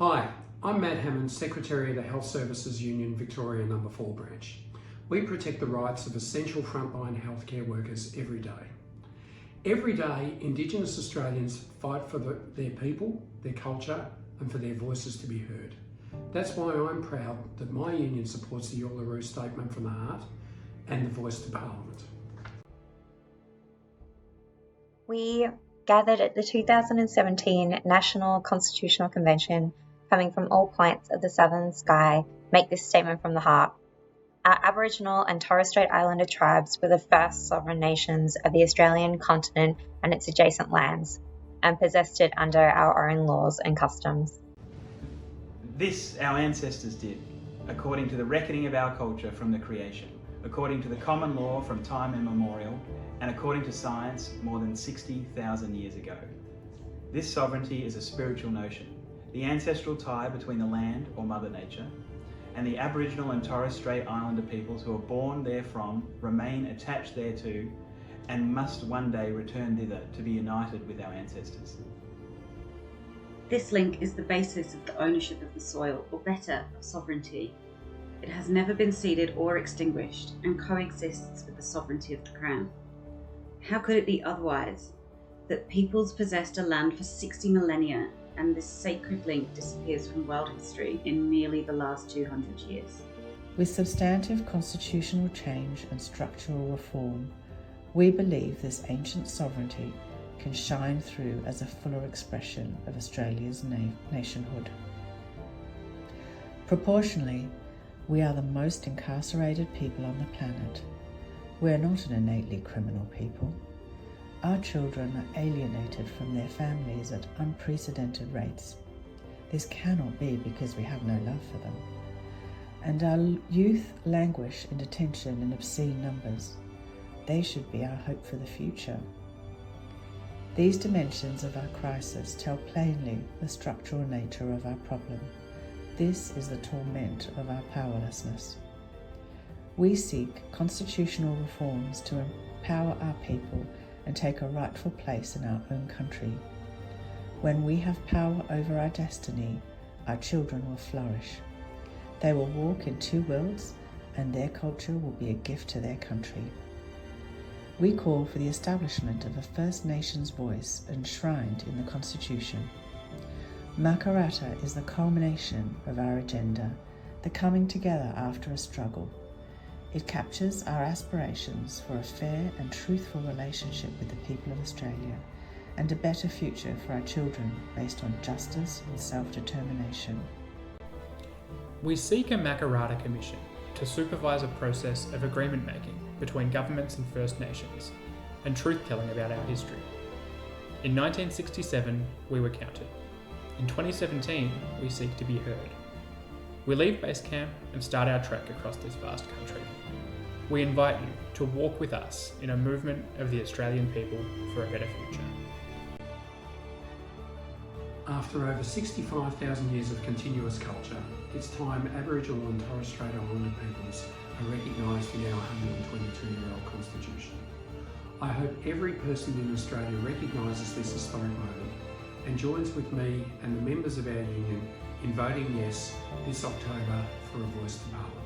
Hi, I'm Matt Hammond, Secretary of the Health Services Union Victoria No. 4 branch. We protect the rights of essential frontline healthcare workers every day. Every day, Indigenous Australians fight for their people, their culture, and for their voices to be heard. That's why I'm proud that my union supports the Uluru Statement from the Heart and the Voice to Parliament. We gathered at the 2017 National Constitutional Convention, coming from all points of the southern sky, make this statement from the heart. Our Aboriginal and Torres Strait Islander tribes were the first sovereign nations of the Australian continent and its adjacent lands, and possessed it under our own laws and customs. This our ancestors did, according to the reckoning of our culture from the creation, according to the common law from time immemorial, and according to science more than 60,000 years ago. This sovereignty is a spiritual notion, the ancestral tie between the land, or Mother Nature, and the Aboriginal and Torres Strait Islander peoples who are born therefrom remain attached thereto and must one day return thither to be united with our ancestors. This link is the basis of the ownership of the soil, or better, of sovereignty. It has never been ceded or extinguished and coexists with the sovereignty of the Crown. How could it be otherwise? That peoples possessed a land for 60 millennia and this sacred link disappears from world history in merely the last 200 years. With substantive constitutional change and structural reform, we believe this ancient sovereignty can shine through as a fuller expression of Australia's nationhood. Proportionally, we are the most incarcerated people on the planet. We are not an innately criminal people. Our children are alienated from their families at unprecedented rates. This cannot be because we have no love for them. And our youth languish in detention in obscene numbers. They should be our hope for the future. These dimensions of our crisis tell plainly the structural nature of our problem. This is the torment of our powerlessness. We seek constitutional reforms to empower our people and take a rightful place in our own country. When we have power over our destiny, our children will flourish. They will walk in two worlds, and their culture will be a gift to their country. We call for the establishment of a First Nations voice enshrined in the Constitution. Makarrata is the culmination of our agenda, the coming together after a struggle. It captures our aspirations for a fair and truthful relationship with the people of Australia and a better future for our children based on justice and self-determination. We seek a Makarrata Commission to supervise a process of agreement making between governments and First Nations and truth-telling about our history. In 1967, we were counted. In 2017, we seek to be heard. We leave base camp and start our trek across this vast country. We invite you to walk with us in a movement of the Australian people for a better future. After over 65,000 years of continuous culture, it's time Aboriginal and Torres Strait Islander peoples are recognised in our 122-year-old Constitution. I hope every person in Australia recognises this historic moment and joins with me and the members of our union in voting yes this October for a voice to Parliament.